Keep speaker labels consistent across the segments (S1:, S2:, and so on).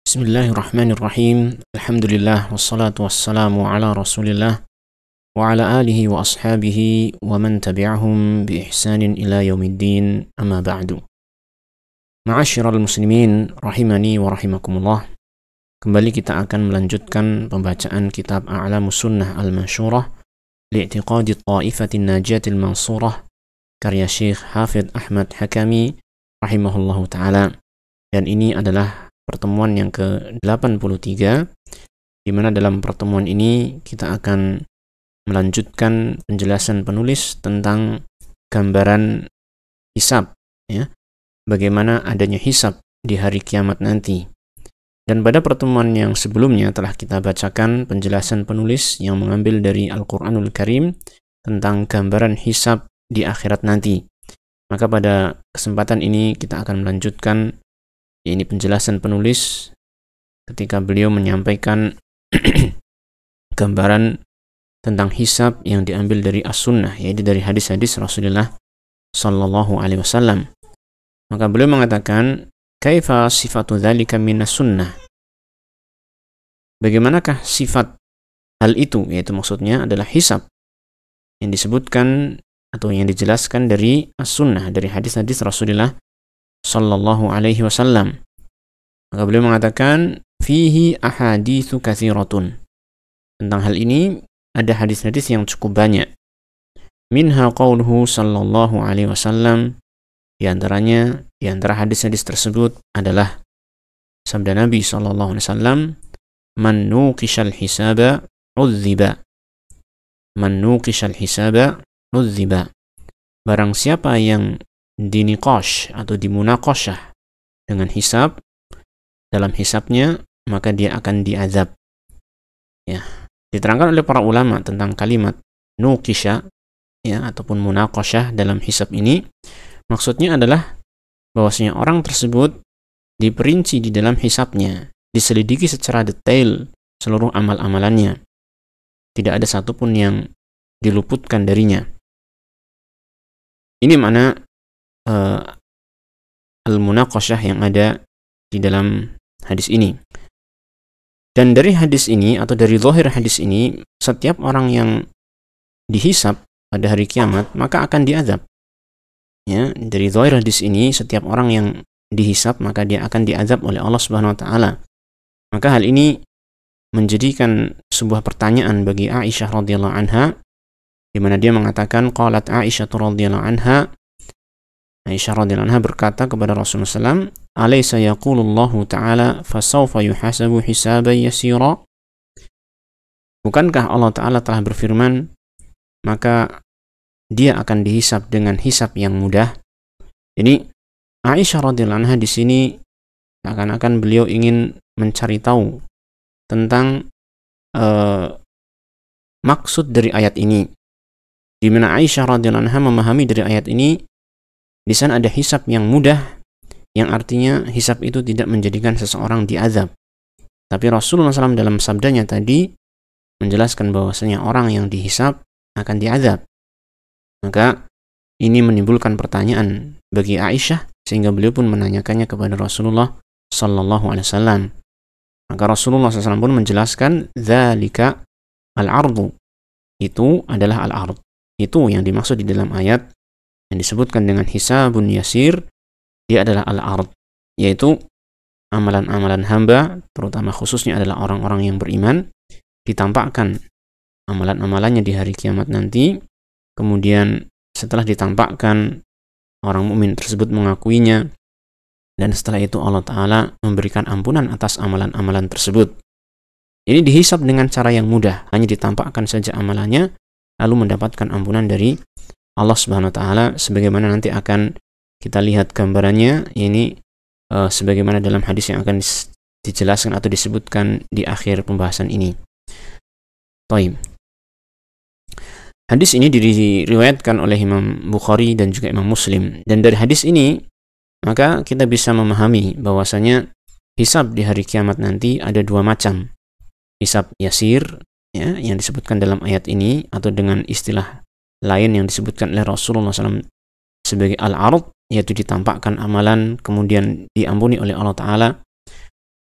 S1: Bismillahirrahmanirrahim. Alhamdulillah wassalatu wassalamu ala Rasulillah wa ala alihi wa ashabihi wa man tabi'ahum bi ihsanin ila yaumiddin. Amma ba'du. Ma'asyiral muslimin rahimani wa rahimakumullah. Kembali kita akan melanjutkan pembacaan kitab A'lamus Sunnah Al-Mansyurah li'tiqadi Ta'ifatin Najiyatil Mansurah karya Syekh Hafidz Ahmad Hakami rahimahullahu taala. Dan ini adalah pertemuan yang ke-83, di mana dalam pertemuan ini kita akan melanjutkan penjelasan penulis tentang gambaran hisab, ya, bagaimana adanya hisab di hari kiamat nanti. Dan pada pertemuan yang sebelumnya telah kita bacakan penjelasan penulis yang mengambil dari Al-Quranul Karim tentang gambaran hisab di akhirat nanti. Maka pada kesempatan ini kita akan melanjutkan ini penjelasan penulis ketika beliau menyampaikan gambaran tentang hisab yang diambil dari as-sunnah, yaitu dari hadis-hadis Rasulullah sallallahu alaihi wasallam. Maka beliau mengatakan, kaifa sifatu dzalika minas sunnah? Bagaimanakah sifat hal itu? Yaitu maksudnya adalah hisab yang disebutkan atau yang dijelaskan dari as-sunnah, dari hadis-hadis Rasulullah sallallahu alaihi wasallam. Maka beliau mengatakan fihi ahaditsu katsiratun. Tentang hal ini ada hadis-hadis yang cukup banyak. Minha qauluhu sallallahu alaihi wasallam, di antara hadis-hadis tersebut adalah sabda Nabi sallallahu alaihi wasallam, man nuqishal hisaba udziba. Man nuqishal hisaba udziba. Barang siapa yang diniqash atau dimunaqashah dengan hisab, dalam hisabnya, maka dia akan diazab. Ya, diterangkan oleh para ulama tentang kalimat nuqisha, ya, ataupun munaqashah dalam hisab ini, maksudnya adalah bahwasanya orang tersebut diperinci di dalam hisabnya, diselidiki secara detail seluruh amal-amalannya. Tidak ada satupun yang diluputkan darinya. Ini mana al-munaqashah yang ada di dalam hadis ini. Dan dari hadis ini atau dari zahir hadis ini, setiap orang yang dihisab pada hari kiamat maka akan diazab. Ya, dari zahir hadis ini, setiap orang yang dihisab maka dia akan diazab oleh Allah Subhanahu wa taala. Maka hal ini menjadikan sebuah pertanyaan bagi Aisyah radhiyallahu anha, di mana dia mengatakan qalat Aisyah radhiyallahu anha, Aisyah radhiyallahu anha berkata kepada Rasulullah SAW, alaysa yaqulullahu ta'ala fasawfa yuhasabu hisaban yasira? Bukankah Allah Ta'ala telah berfirman, maka dia akan dihisab dengan hisab yang mudah? Jadi Aisyah radhiyallahu anha di sini seakan-akan beliau ingin mencari tahu tentang maksud dari ayat ini, di mana Aisyah radhiyallahu anha memahami dari ayat ini, di sana ada hisab yang mudah, yang artinya hisab itu tidak menjadikan seseorang diazab. Tapi Rasulullah SAW dalam sabdanya tadi menjelaskan bahwasanya orang yang dihisab akan diazab. Maka ini menimbulkan pertanyaan bagi Aisyah, sehingga beliau pun menanyakannya kepada Rasulullah sallallahu alaihi wasallam. Maka Rasulullah SAW pun menjelaskan, dzalika al-ardu. Itu adalah al-ard. Itu yang dimaksud di dalam ayat yang disebutkan dengan hisabun yasir, dia adalah al-ard, yaitu amalan-amalan hamba, terutama khususnya adalah orang-orang yang beriman, ditampakkan amalan-amalannya di hari kiamat nanti. Kemudian setelah ditampakkan, orang mukmin tersebut mengakuinya, dan setelah itu Allah Ta'ala memberikan ampunan atas amalan-amalan tersebut. Ini dihisab dengan cara yang mudah, hanya ditampakkan saja amalannya, lalu mendapatkan ampunan dari Allah Subhanahu wa taala, sebagaimana nanti akan kita lihat gambarannya ini sebagaimana dalam hadis yang akan dijelaskan atau disebutkan di akhir pembahasan ini. Taib. Hadis ini diriwayatkan oleh Imam Bukhari dan juga Imam Muslim, dan dari hadis ini maka kita bisa memahami bahwasanya hisab di hari kiamat nanti ada dua macam. Hisab yasir, ya, yang disebutkan dalam ayat ini, atau dengan istilah lain yang disebutkan oleh Rasulullah SAW sebagai al-ard, yaitu ditampakkan amalan kemudian diampuni oleh Allah Ta'ala.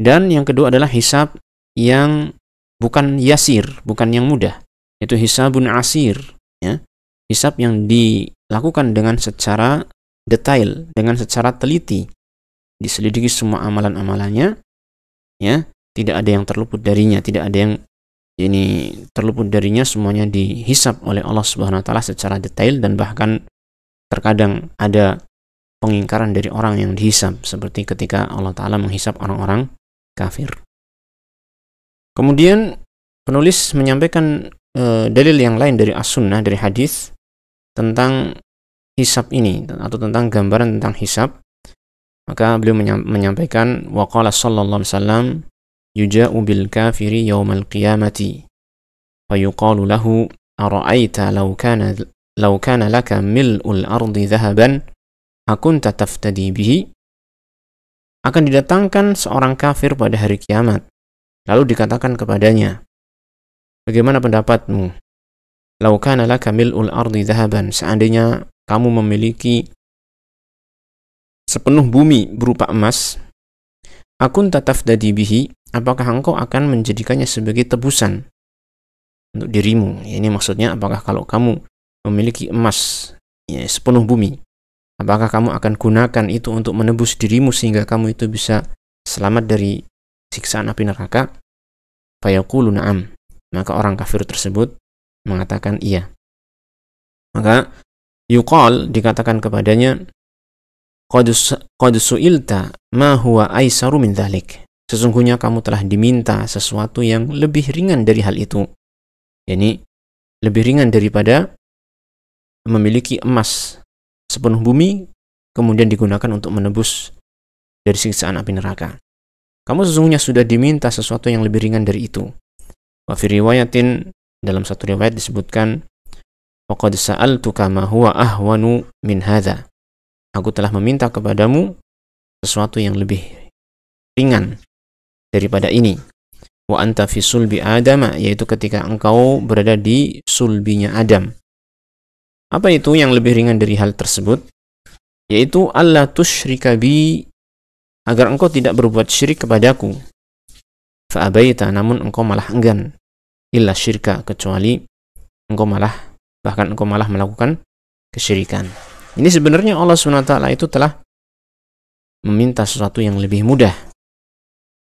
S1: Dan yang kedua adalah hisab yang bukan yasir, bukan yang mudah. Itu hisabun asir, ya. Hisab yang dilakukan dengan secara detail, dengan secara teliti. Diselidiki semua amalan-amalannya, ya. Tidak ada yang terluput darinya, tidak ada yang terluput darinya, semuanya dihisab oleh Allah Subhanahu wa taala secara detail, dan bahkan terkadang ada pengingkaran dari orang yang dihisab, seperti ketika Allah Ta'ala menghisab orang-orang kafir. Kemudian penulis menyampaikan dalil yang lain dari as-sunnah, dari hadis tentang hisab ini, atau tentang gambaran tentang hisab. Maka beliau menyampaikan, wa qala sallallahu alaihi wasallam, yuja'u bil kafiri yaumal qiyamati fa yuqalu lahu ara'aita law kana laka mil'ul ardi dhahaban akunta taftadi bihi. Akan didatangkan seorang kafir pada hari kiamat, lalu dikatakan kepadanya, bagaimana pendapatmu? Law kana laka mil'ul ardi dhahaban, seandainya kamu memiliki sepenuh bumi berupa emas, akunta taftadi bihi, apakah engkau akan menjadikannya sebagai tebusan untuk dirimu? Ini maksudnya, apakah kalau kamu memiliki emas, ya, sepenuh bumi, apakah kamu akan gunakan itu untuk menebus dirimu sehingga kamu itu bisa selamat dari siksaan api neraka? Fayaqulu na'am. Maka orang kafir tersebut mengatakan iya. Maka yuqal, dikatakan kepadanya, qad su'ilta ma huwa aisaru min dhalik. Sesungguhnya kamu telah diminta sesuatu yang lebih ringan dari hal itu. Yani lebih ringan daripada memiliki emas sepenuh bumi kemudian digunakan untuk menebus dari siksaan api neraka. Kamu sesungguhnya sudah diminta sesuatu yang lebih ringan dari itu. Wa fi riwayatin, dalam satu riwayat disebutkan, faqad sa'altuka ma huwa ahwanu min hadza. Aku telah meminta kepadamu sesuatu yang lebih ringan daripada ini. Wa anta fi sulbi Adam, yaitu ketika engkau berada di sulbinya Adam. Apa itu yang lebih ringan dari hal tersebut? Yaitu alla tusyrika bi, agar engkau tidak berbuat syirik kepadaku. Fa abaita, namun engkau malah enggan. Illa syirka, kecuali engkau malah melakukan kesyirikan. Ini sebenarnya Allah SWT itu telah meminta sesuatu yang lebih mudah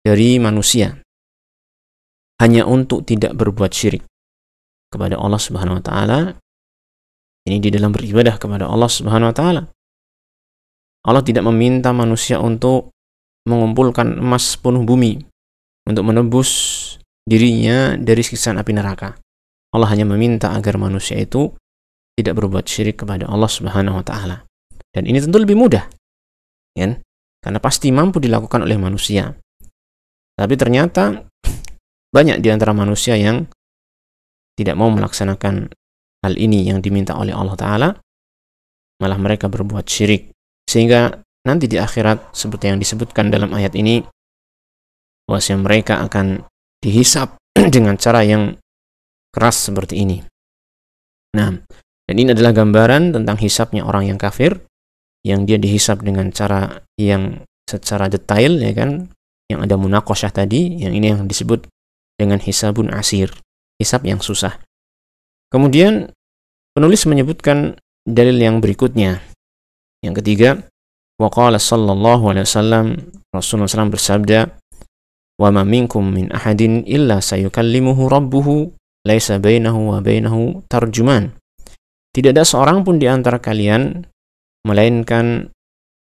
S1: dari manusia, hanya untuk tidak berbuat syirik kepada Allah Subhanahu wa taala. Ini di dalam beribadah kepada Allah Subhanahu wa taala. Allah tidak meminta manusia untuk mengumpulkan emas sepenuh bumi untuk menebus dirinya dari siksaan api neraka. Allah hanya meminta agar manusia itu tidak berbuat syirik kepada Allah Subhanahu wa taala. Dan ini tentu lebih mudah, kan? Karena pasti mampu dilakukan oleh manusia. Tapi ternyata banyak di antara manusia yang tidak mau melaksanakan hal ini yang diminta oleh Allah Ta'ala, malah mereka berbuat syirik. Sehingga nanti di akhirat, seperti yang disebutkan dalam ayat ini, bahwasanya mereka akan dihisab dengan cara yang keras seperti ini. Nah, dan ini adalah gambaran tentang hisabnya orang yang kafir, yang dia dihisab dengan cara yang secara detail, ya kan, yang ada munaqasyah tadi, yang ini yang disebut dengan hisabun asir, hisab yang susah. Kemudian penulis menyebutkan dalil yang berikutnya. Yang ketiga, wa qala sallallahu alaihi wasallam, Rasulullah SAW bersabda, wa ma minkum min ahadin illa sayukallimuhu rabbuhu laisa bainahu wa bainahu tarjuman. Tidak ada seorang pun di antara kalian melainkan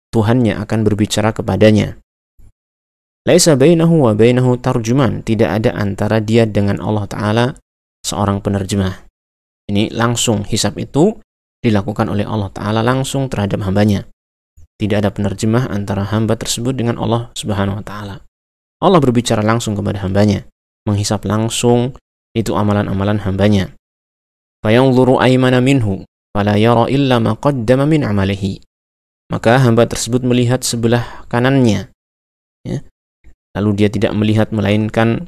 S1: Tuhannya akan berbicara kepadanya. Laisa bainahu wa bainahu tarjuman, tidak ada antara dia dengan Allah Ta'ala seorang penerjemah. Ini langsung hisab itu dilakukan oleh Allah Ta'ala langsung terhadap hambanya. Tidak ada penerjemah antara hamba tersebut dengan Allah Subhanahu wa Ta'ala. Allah berbicara langsung kepada hambanya, menghisab langsung itu amalan-amalan hambanya. Fayanzuru aymana minhu fala yara illa ma qaddama min amalihi. Maka hamba tersebut melihat sebelah kanannya, ya. Lalu dia tidak melihat melainkan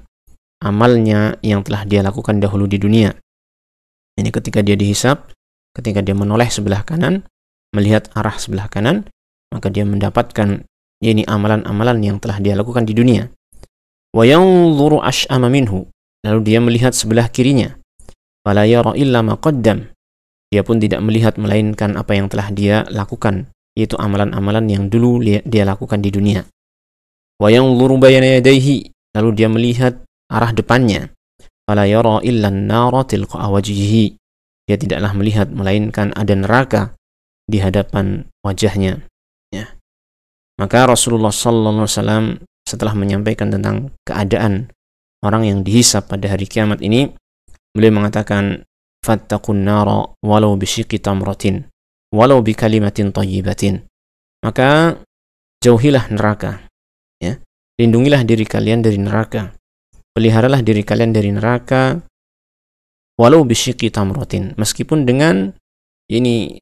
S1: amalnya yang telah dia lakukan dahulu di dunia. Ini ketika dia dihisab, ketika dia menoleh sebelah kanan, melihat arah sebelah kanan, maka dia mendapatkan ini amalan-amalan yang telah dia lakukan di dunia. Wa yanzuru ash'ama minhu, lalu dia melihat sebelah kirinya. Fala yara illa ma qaddam, dia pun tidak melihat melainkan apa yang telah dia lakukan, yaitu amalan-amalan yang dulu dia lakukan di dunia. Wa yanzuru bayna yadayhi, lalu dia melihat arah depannya. Fala yara illa an-nara tilqa'a wajhihi, dia tidaklah melihat melainkan ada neraka di hadapan wajahnya. Ya. Maka Rasulullah sallallahu alaihi wasallam setelah menyampaikan tentang keadaan orang yang dihisab pada hari kiamat ini, beliau mengatakan, fattaqun nara walau bisyiqqi tamratin walau bikalimatin thayyibatin. Maka jauhilah neraka, ya. Lindungilah diri kalian dari neraka. Peliharalah diri kalian dari neraka walau bisyiqqi tamratin, meskipun dengan ini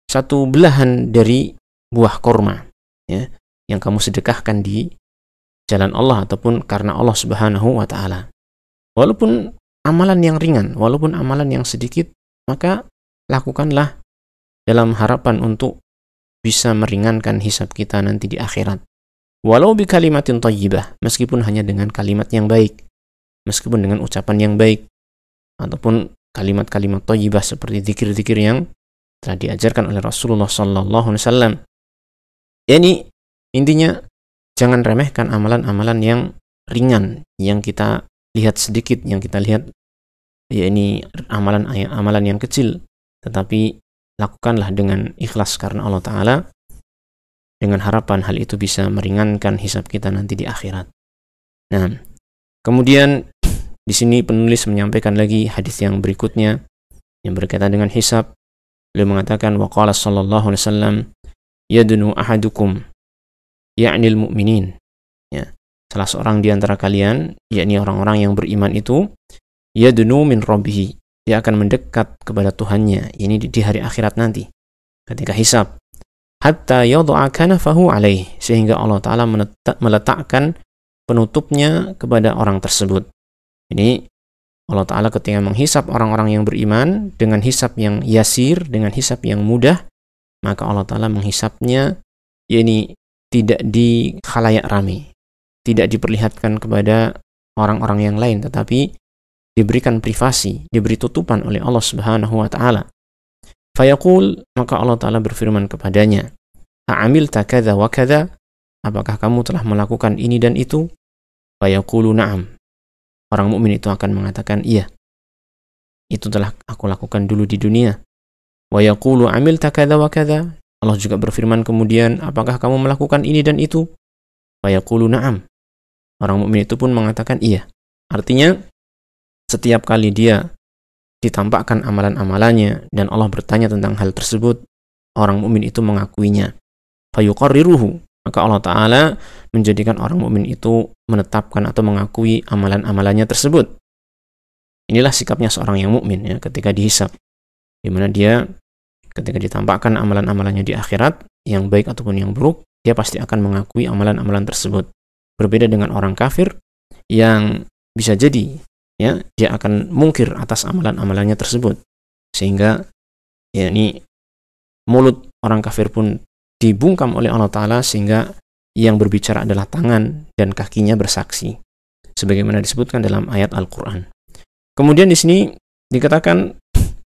S1: satu belahan dari buah korma, ya, yang kamu sedekahkan di jalan Allah ataupun karena Allah Subhanahu wa taala. Walaupun amalan yang ringan, walaupun amalan yang sedikit, maka lakukanlah dalam harapan untuk bisa meringankan hisab kita nanti di akhirat. Walau bi kalimatin thayyibah, meskipun hanya dengan kalimat yang baik, meskipun dengan ucapan yang baik, ataupun kalimat-kalimat thayyibah seperti zikir-zikir yang telah diajarkan oleh Rasulullah sallallahu alaihi wasallam. Yani intinya jangan remehkan amalan-amalan yang ringan yang kita lihat sedikit, yang kita lihat ya ini amalan yang kecil, tetapi lakukanlah dengan ikhlas karena Allah Ta'ala, dengan harapan hal itu bisa meringankan hisab kita nanti di akhirat. Nah, kemudian di sini penulis menyampaikan lagi hadis yang berikutnya yang berkaitan dengan hisab. Beliau mengatakan, waqala sallallahu alaihi wasallam, yadnu ahadukum ya'nil mu'minin, ya, salah seorang di antara kalian, yakni orang-orang yang beriman itu, yadnu min rabbih, dia akan mendekat kepada Tuhannya, ini di hari akhirat nanti ketika hisab, hatta yad'a kanafahu alaih, sehingga Allah Ta'ala meletakkan penutupnya kepada orang tersebut. Ini Allah Ta'ala ketika menghisab orang-orang yang beriman dengan hisab yang yasir, dengan hisab yang mudah, maka Allah Ta'ala menghisabnya yakni tidak di khalayak ramai, tidak diperlihatkan kepada orang-orang yang lain, tetapi diberikan privasi, diberi tutupan oleh Allah Subhanahu wa taala. Fayaqul, maka Allah Ta'ala berfirman kepadanya, "A'amilta kadza wa kadza?" Apakah kamu telah melakukan ini dan itu? Fayaqulu na'am. Orang mukmin itu akan mengatakan, iya, itu telah aku lakukan dulu di dunia. Wa yaqulu amilta kadza wa kadza. Allah juga berfirman kemudian, apakah kamu melakukan ini dan itu? Wa yaqulu na'am. Orang mukmin itu pun mengatakan iya. Artinya setiap kali dia ditampakkan amalan-amalannya dan Allah bertanya tentang hal tersebut, orang mukmin itu mengakuinya. Fayuqarriruhu. Maka Allah Ta'ala menjadikan orang mukmin itu menetapkan atau mengakui amalan-amalannya tersebut. Inilah sikapnya seorang yang mukmin, ya, ketika dihisab, di mana dia ketika ditampakkan amalan-amalannya di akhirat, yang baik ataupun yang buruk, dia pasti akan mengakui amalan-amalan tersebut. Berbeda dengan orang kafir yang bisa jadi, ya, dia akan mungkir atas amalan-amalannya tersebut, sehingga ya ini mulut orang kafir pun dibungkam oleh Allah Ta'ala, sehingga yang berbicara adalah tangan dan kakinya bersaksi, sebagaimana disebutkan dalam ayat Al-Quran. Kemudian di sini dikatakan,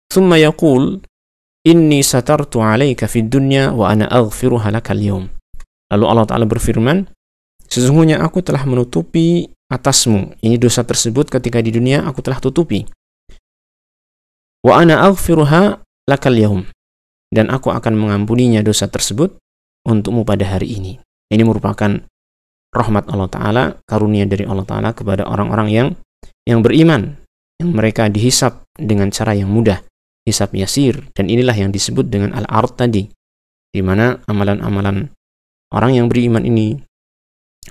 S1: "Tsumma yaqul inni satartu 'alaika fid dunya wa ana aghfiruha lakal yawm." Lalu Allah Ta'ala berfirman, sesungguhnya aku telah menutupi atasmu ini dosa tersebut ketika di dunia, aku telah tutupi. Wa ana aghfiruha lakal yawm, dan aku akan mengampuninya dosa tersebut untukmu pada hari ini. Ini merupakan rahmat Allah Ta'ala, karunia dari Allah Ta'ala kepada orang-orang yang beriman, yang mereka dihisab dengan cara yang mudah, hisab yasir, dan inilah yang disebut dengan al-ard tadi, di mana amalan-amalan orang yang beriman ini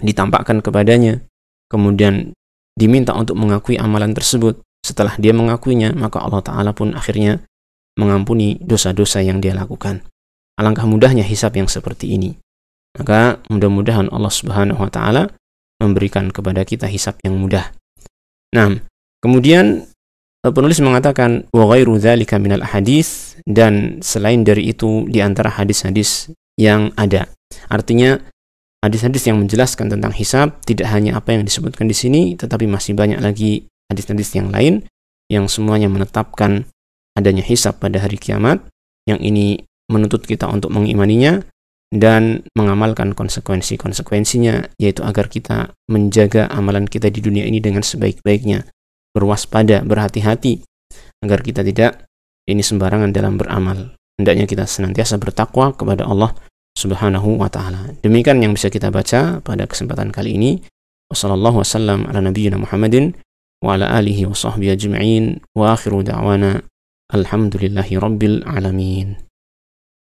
S1: ditampakkan kepadanya, kemudian diminta untuk mengakui amalan tersebut. Setelah dia mengakuinya, maka Allah Ta'ala pun akhirnya mengampuni dosa-dosa yang dia lakukan. Alangkah mudahnya hisab yang seperti ini. Maka mudah-mudahan Allah Subhanahu wa Ta'ala memberikan kepada kita hisab yang mudah. Nah, kemudian penulis mengatakan wa ghairu dzalika minal ahadits, dan selain dari itu di antara hadis-hadis yang ada. Artinya hadis-hadis yang menjelaskan tentang hisab, tidak hanya apa yang disebutkan di sini, tetapi masih banyak lagi hadis-hadis yang lain yang semuanya menetapkan adanya hisab pada hari kiamat, yang ini menuntut kita untuk mengimaninya dan mengamalkan konsekuensi-konsekuensinya, yaitu agar kita menjaga amalan kita di dunia ini dengan sebaik-baiknya, berwaspada, berhati-hati, agar kita tidak ini sembarangan dalam beramal. Hendaknya kita senantiasa bertakwa kepada Allah Subhanahu wa ta'ala. Demikian yang bisa kita baca pada kesempatan kali ini. Wassallallahu wasallam ala nabiyyina Muhammadin wa ala alihi wa sahbihi ajma'in, wa akhiru da'wana alhamdulillahi rabbil alamin.